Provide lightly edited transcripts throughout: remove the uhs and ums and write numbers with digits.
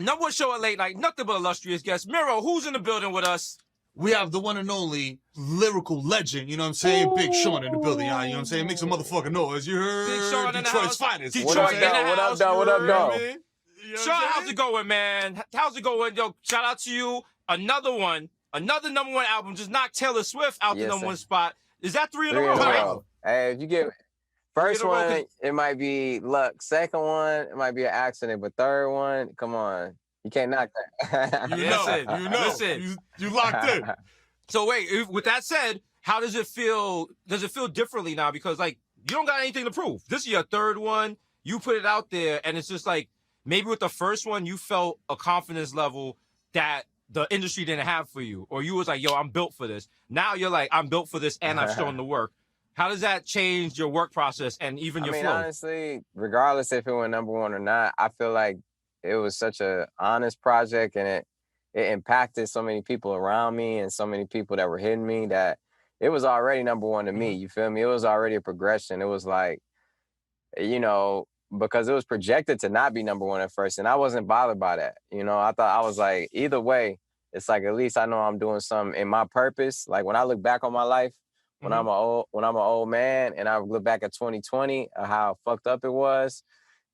Number one show at late night, nothing but illustrious guests. Mero, who's in the building with us? We have the one and only lyrical legend, you know what I'm saying? Big Sean in the building, y'all, you know what I'm saying? Make some motherfucking noise. You heard? Big Sean in the Detroit's house. finest. Detroit What up, in though? the What up, house. though? What up, You know though? what I mean? You know what Sean, I'm how's saying? it going, man? How's it going? Yo, shout out to you. Another one. Another number one album. Just knocked Taylor Swift out the Yes, number sir. one spot. Is that three in a 3 row, in a right? row. Hey, if you get first in a row, 'cause- one, it might be luck. Second one, it might be an accident. But third one, come on. You can't knock that. You Listen, know, listen. You locked in. So wait, with that said, how does it feel? Does it feel differently now? Because like you don't got anything to prove. This is your third one. You put it out there, and it's just like maybe with the first one you felt a confidence level that the industry didn't have for you, or you was like, "Yo, I'm built for this." Now you're like, "I'm built for this, and I've shown the work." How does that change your work process and even your flow? Honestly, regardless if it went number one or not, I feel like it was such a honest project, and it impacted so many people around me and so many people that were hitting me that it was already number one to me. You feel me? It was already a progression. It was like, you know, because it was projected to not be number one at first, and I wasn't bothered by that. You know, I thought I was like, either way, it's like at least I know I'm doing something in my purpose. Like when I look back on my life, when I'm an old man, and I look back at 2020, how fucked up it was,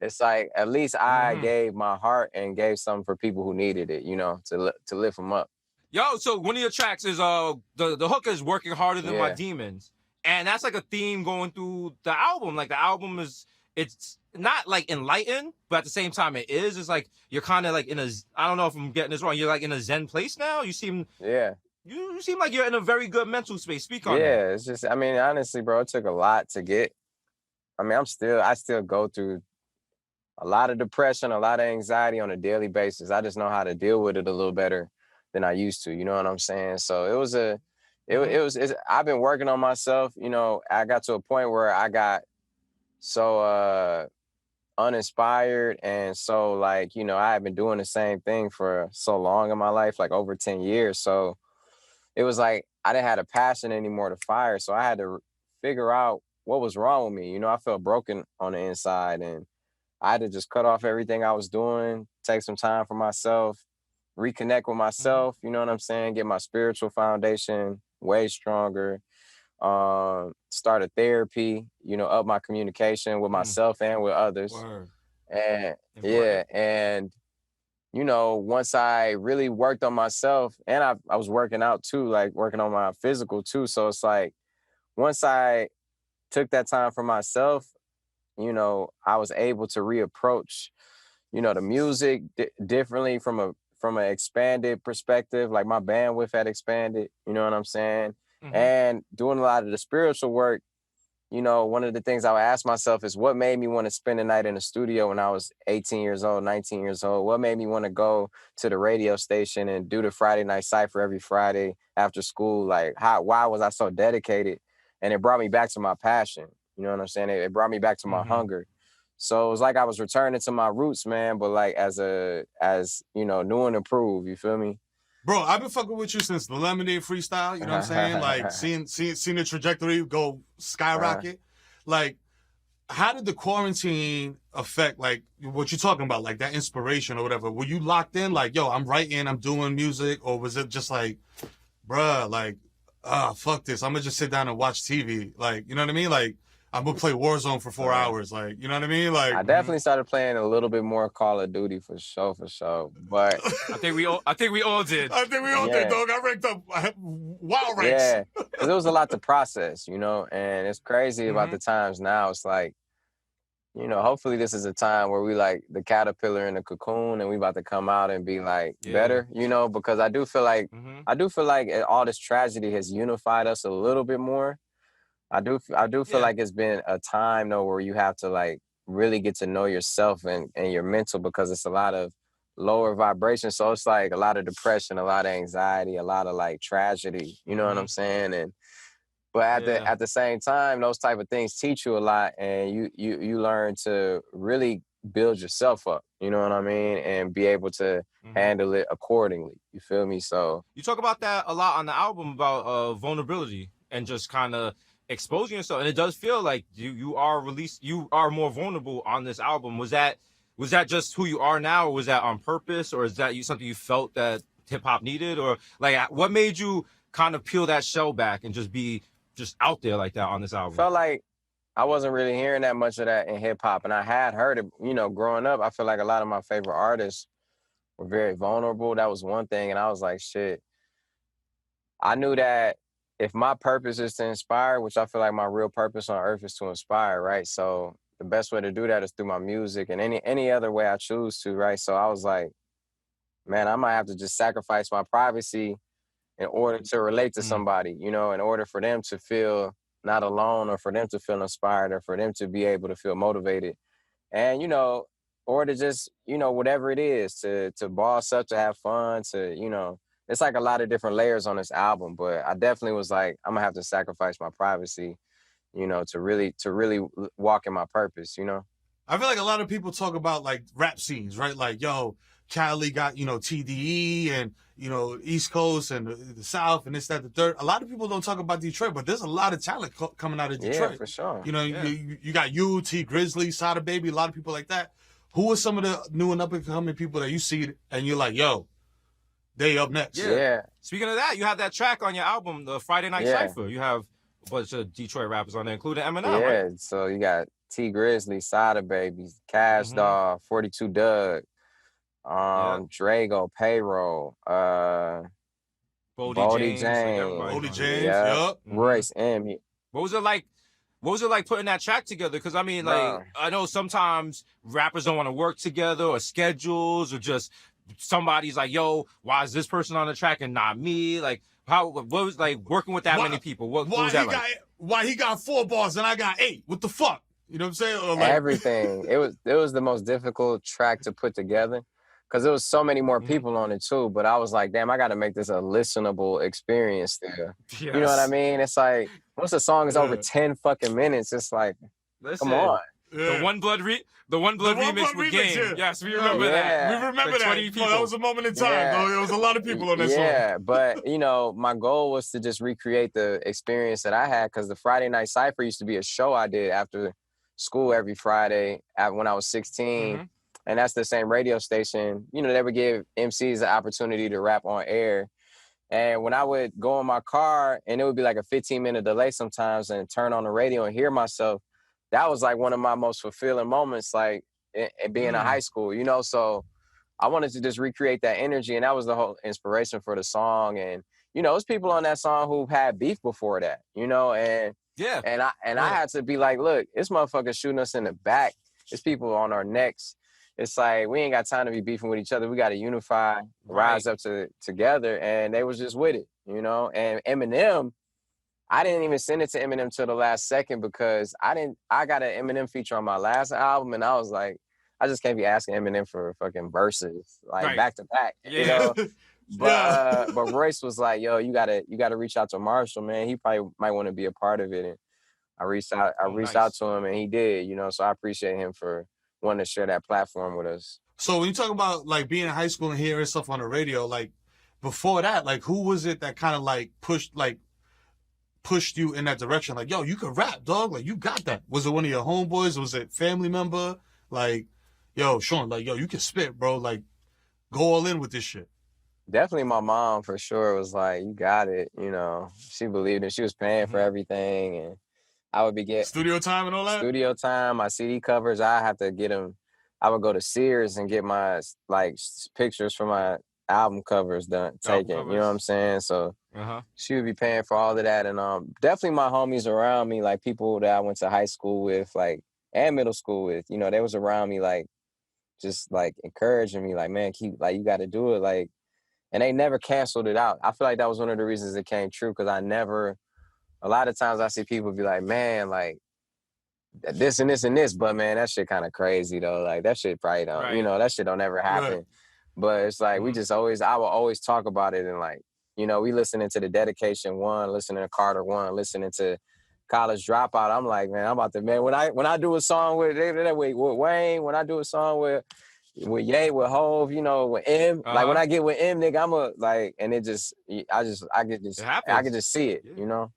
it's like at least I gave my heart and gave something for people who needed it, you know, to lift them up. Yo, so one of your tracks is the hook is "Working Harder Than My Yeah. Demons," and that's like a theme going through the album. Like the album it's not like enlightened, but at the same time it is. It's like you're kind of like in a, I don't know if I'm getting this wrong. You're like in a Zen place now. You seem you seem like you're in a very good mental space. Speak on that. Yeah, it's just, I mean, honestly, bro, it took a lot to get. I mean, I still go through a lot of depression, a lot of anxiety on a daily basis. I just know how to deal with it a little better than I used to. You know what I'm saying? So I've been working on myself. You know, I got to a point where I got so uninspired, and so like, you know, I had been doing the same thing for so long in my life, like over 10 years. So it was like I didn't have a passion anymore to fire. So I had to figure out what was wrong with me. You know, I felt broken on the inside, and I had to just cut off everything I was doing, take some time for myself, reconnect with myself, you know what I'm saying? Get my spiritual foundation way stronger, start a therapy, you know, up my communication with myself and with others. Word. And Important. and you know, once I really worked on myself, and I was working out too, like working on my physical too. So it's like once I took that time for myself, you know, I was able to reapproach, you know, the music differently from an expanded perspective. Like my bandwidth had expanded, you know what I'm saying? And doing a lot of the spiritual work, you know, one of the things I would ask myself is what made me want to spend the night in the studio when I was 18 years old, 19 years old? What made me want to go to the radio station and do the Friday night cypher every Friday after school? Like, why was I so dedicated? And it brought me back to my passion. You know what I'm saying? It brought me back to my hunger. So it was like I was returning to my roots, man, but like as you know, new and improved, you feel me? Bro, I've been fucking with you since the Lemonade freestyle, you know what I'm saying? Like seeing the trajectory go skyrocket. Like, how did the quarantine affect like what you're talking about, like that inspiration or whatever? Were you locked in, like, yo, I'm writing, I'm doing music, or was it just like, bruh, like, fuck this, I'm gonna just sit down and watch TV? Like, you know what I mean? Like, I'm gonna play Warzone for 4 hours, like, you know what I mean? Like, I definitely started playing a little bit more Call of Duty for sure. But I think we all did. I think we all did, dog. I ranked up wild ranks. yeah, because it was a lot to process, you know, and it's crazy about the times now. It's like, you know, hopefully this is a time where we like the caterpillar in the cocoon, and we about to come out and be like better, you know, because I do feel like all this tragedy has unified us a little bit more. I do feel like it's been a time though where you have to like really get to know yourself and your mental, because it's a lot of lower vibration. So it's like a lot of depression, a lot of anxiety, a lot of like tragedy, you know what I'm saying? But at the same time, those type of things teach you a lot, and you learn to really build yourself up, you know what I mean? And be able to handle it accordingly. You feel me? So you talk about that a lot on the album about vulnerability and just kind of exposing yourself, and it does feel like you are more vulnerable on this album. Was that Was that just who you are now, or was that on purpose, or is that something you felt that hip hop needed, or like what made you kind of peel that shell back and just be just out there like that on this album? Felt like I wasn't really hearing that much of that in hip hop, and I had heard it, you know, growing up. I feel like a lot of my favorite artists were very vulnerable. That was one thing, and I was like, shit. I knew that if my purpose is to inspire, which I feel like my real purpose on earth is to inspire, right? So the best way to do that is through my music and any other way I choose to, right? So I was like, man, I might have to just sacrifice my privacy in order to relate to somebody, you know, in order for them to feel not alone, or for them to feel inspired, or for them to be able to feel motivated. And, you know, or to just, you know, whatever it is, to boss up, to have fun, to, you know, it's like a lot of different layers on this album. But I definitely was like, I'm gonna have to sacrifice my privacy, you know, to really walk in my purpose, you know? I feel like a lot of people talk about like rap scenes, right? Like, yo, Cali got, you know, TDE and, you know, East Coast and the South and this, that, the third. A lot of people don't talk about Detroit, but there's a lot of talent coming out of Detroit. Yeah, for sure. You know, you got UT, Grizzley, Sada Baby, a lot of people like that. Who are some of the new and up and coming people that you see and you're like, yo, they up next? Yeah. Speaking of that, you have that track on your album, the Friday Night Cypher. You have a bunch of Detroit rappers on there, including Eminem, right? So you got T Grizzley, Sada Baby, Cash Dog, 42 Doug, Drago, Payroll, Boldy James, Royce M. What was it like? What was it like putting that track together? Because I mean, like, I know sometimes rappers don't want to work together, or schedules, or just somebody's like, yo, why is this person on the track and not me? Like, what was like working with that many people? What was that like? Why he got 4 bars and I got 8? What the fuck? You know what I'm saying? Or like... Everything. It was the most difficult track to put together, because there was so many more people on it too. But I was like, damn, I got to make this a listenable experience still. Yes. You know what I mean? It's like, once a song is over 10 fucking minutes, it's like, come on. The One Blood remix with Game. Yeah. Yes, we remember that. We remember that. Oh, that was a moment in time, though. There was a lot of people on that song. Yeah, but, you know, my goal was to just recreate the experience that I had, because the Friday Night Cypher used to be a show I did after school every Friday when I was 16. And that's the same radio station. You know, they would give MCs the opportunity to rap on air. And when I would go in my car, and it would be like a 15-minute delay sometimes, and turn on the radio and hear myself, that was like one of my most fulfilling moments, like being in high school, you know? So I wanted to just recreate that energy, and that was the whole inspiration for the song. And, you know, there's people on that song who've had beef before that, you know? And I had to be like, look, this motherfucker shooting us in the back. There's people on our necks. It's like, we ain't got time to be beefing with each other. We got to unify, rise up together. And they was just with it, you know? And Eminem, I didn't even send it to Eminem till the last second, because I got an Eminem feature on my last album, and I was like, I just can't be asking Eminem for fucking verses, like back to back, you know? But Royce was like, yo, you gotta reach out to Marshall, man. He probably might want to be a part of it. And I reached out to him, and he did, you know? So I appreciate him for wanting to share that platform with us. So when you talk about like being in high school and hearing stuff on the radio, like before that, like who was it that kind of like pushed you in that direction? Like, yo, you can rap, dog. Like, you got that. Was it one of your homeboys? Was it family member? Like, yo, Sean, like, yo, you can spit, bro. Like, go all in with this shit. Definitely my mom, for sure, was like, you got it. You know, she believed it. She was paying for everything. And I would be getting studio time and all that? Studio time, my CD covers, I have to get them. I would go to Sears and get my, like, pictures for my album covers taken. You know what I'm saying? So she would be paying for all of that. And definitely my homies around me, like people that I went to high school with, like, and middle school with, you know, they was around me, like, just like encouraging me, like, man, keep, like, you got to do it. Like, and they never canceled it out. I feel like that was one of the reasons it came true, because a lot of times I see people be like, man, like, this and this and this, but man, that shit kind of crazy though. Like, that shit probably don't, you know, that shit don't ever happen. But it's like, we just always, I will always talk about it. And like, you know, we listening to the Dedication 1, listening to Carter 1, listening to College Dropout. I'm like, man, I'm about to, man, when I do a song with Wayne, when I do a song with Ye, with Hove, you know, with M, like when I get with M, nigga, I'm a, like, and it just, I can just see it, you know?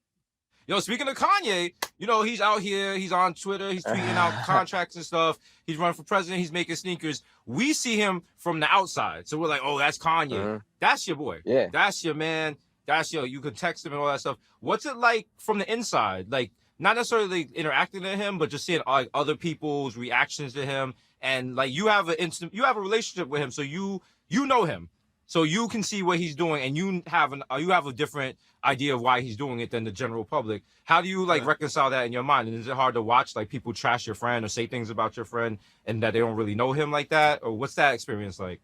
Yo, speaking of Kanye, you know, he's out here, he's on Twitter, he's tweeting out contracts and stuff. He's running for president, he's making sneakers. We see him from the outside. So we're like, oh, that's Kanye. That's your boy. Yeah. That's your man. That's your, you can text him and all that stuff. What's it like from the inside? Like, not necessarily interacting with him, but just seeing like other people's reactions to him. And like, you have a relationship with him. So you know him. So you can see what he's doing, and you have a different idea of why he's doing it than the general public. How do you like reconcile that in your mind? And is it hard to watch like people trash your friend or say things about your friend and that they don't really know him like that? Or what's that experience like?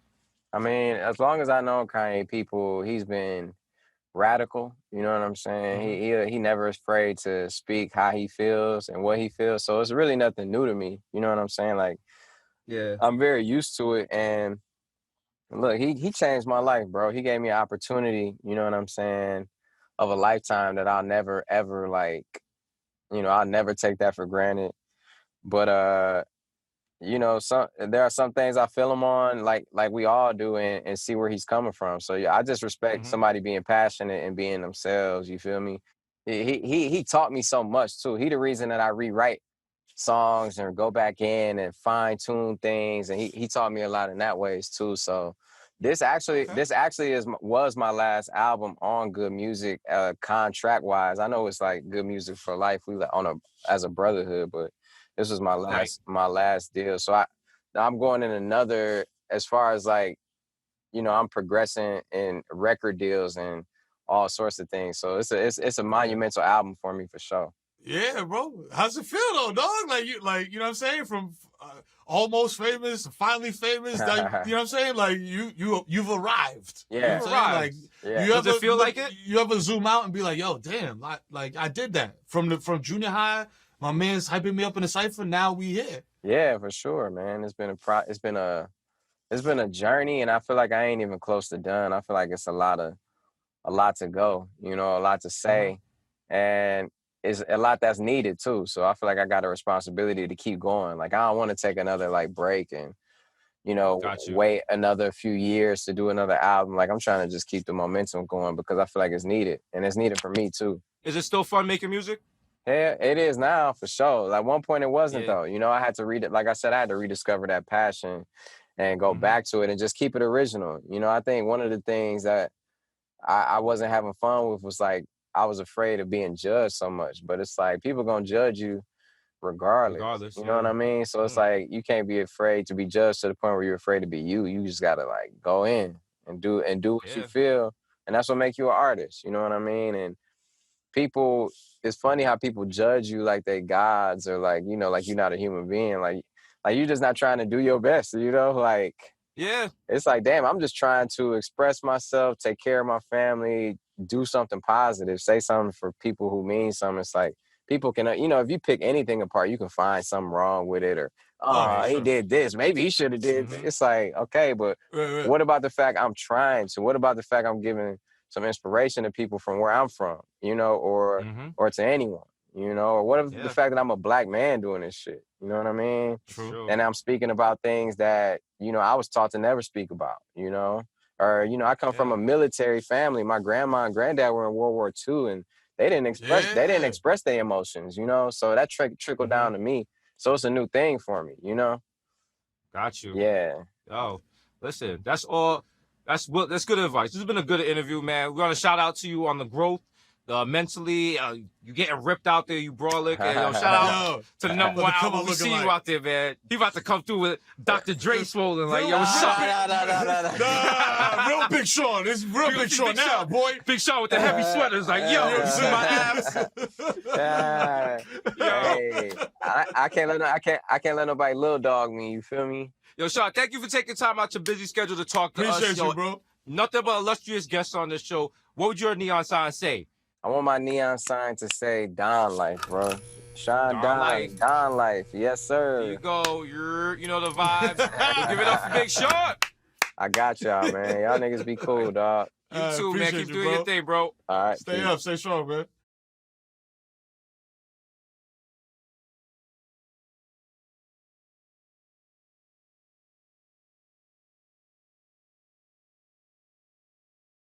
I mean, as long as I know Kanye people, he's been radical. You know what I'm saying? He never is afraid to speak how he feels and what he feels. So it's really nothing new to me. You know what I'm saying? Like, yeah, I'm very used to it. And look, he changed my life, bro. He gave me an opportunity, you know what I'm saying, of a lifetime that I'll never, ever, like, you know, I'll never take that for granted. But, you know, there are some things I feel him on, like we all do, and see where he's coming from. So, yeah, I just respect somebody being passionate and being themselves, you feel me? He taught me so much, too. He the reason that I rewrite songs and go back in and fine tune things, and he taught me a lot in that ways too. So this actually was my last album on Good Music, contract wise. I know it's like Good Music for Life. We as a brotherhood, but this was my last deal. So I'm going in another, as far as like, you know, I'm progressing in record deals and all sorts of things. So it's a monumental album for me for sure. Yeah, bro. How's it feel though, dog? You know what I'm saying? From almost famous to finally famous. Like, you know what I'm saying? Like you've arrived. Yeah. You know what I'm saying? Like, Does it feel like it? You ever zoom out and be like, yo, damn, like I did that. From junior high, my man's hyping me up in the cypher, now we here. Yeah, for sure, man. It's been a journey, and I feel like I ain't even close to done. I feel like it's a lot to go, you know, a lot to say. And it's a lot that's needed too. So I feel like I got a responsibility to keep going. Like, I don't want to take another like break and, you know, wait another few years to do another album. Like, I'm trying to just keep the momentum going because I feel like it's needed, and it's needed for me too. Is it still fun making music? Yeah, it is now for sure. Like, one point it wasn't though. You know, I had to read it. Like I said, I had to rediscover that passion and go back to it and just keep it original. You know, I think one of the things that I wasn't having fun with was like, I was afraid of being judged so much, but it's like people gonna judge you regardless. You know what I mean? So it's like, you can't be afraid to be judged to the point where you're afraid to be you. You just gotta like go in and do what you feel, and that's what makes you an artist. You know what I mean? And people, it's funny how people judge you like they gods, or like, you know, like you're not a human being. Like you're just not trying to do your best. You know, like. Yeah. It's like, damn, I'm just trying to express myself, take care of my family, do something positive, say something for people who mean something. It's like, people can, you know, if you pick anything apart, you can find something wrong with it, or, he did this, maybe he should have did this. It's like, okay, but what about the fact I'm trying to? What about the fact I'm giving some inspiration to people from where I'm from, you know, or to anyone? You know, or what if the fact that I'm a black man doing this shit? You know what I mean? True. And I'm speaking about things that, you know, I was taught to never speak about, you know? Or, you know, I come from a military family. My grandma and granddad were in World War II, and they didn't express their emotions, you know? So that trickled down to me. So it's a new thing for me, you know? Got you. Yeah. Oh, listen, that's all. That's good advice. This has been a good interview, man. We're gonna shout out to you on the growth. Mentally, you getting ripped out there, you brolic. And shout out to the number one album. We see you out there, man. He about to come through with Dr. Dre swollen. Like, yo, what's up? Real Big Sean. It's real Big Sean now, boy. Big Sean with the heavy sweaters. Like, yo, you see my abs? Hey, I can't let nobody little dog me. You feel me? Yo, Sean, thank you for taking time out your busy schedule to talk to us. Appreciate you, bro. Nothing but illustrious guests on this show. What would your neon sign say? I want my neon sign to say Don Life, bro. Sean Don Life. Yes, sir. There you go. You know the vibes. Give it up for Big Sean. I got y'all, man. Y'all niggas be cool, dog. You too, man. Keep doing your thing, bro. All right. Stay up. Stay strong, man.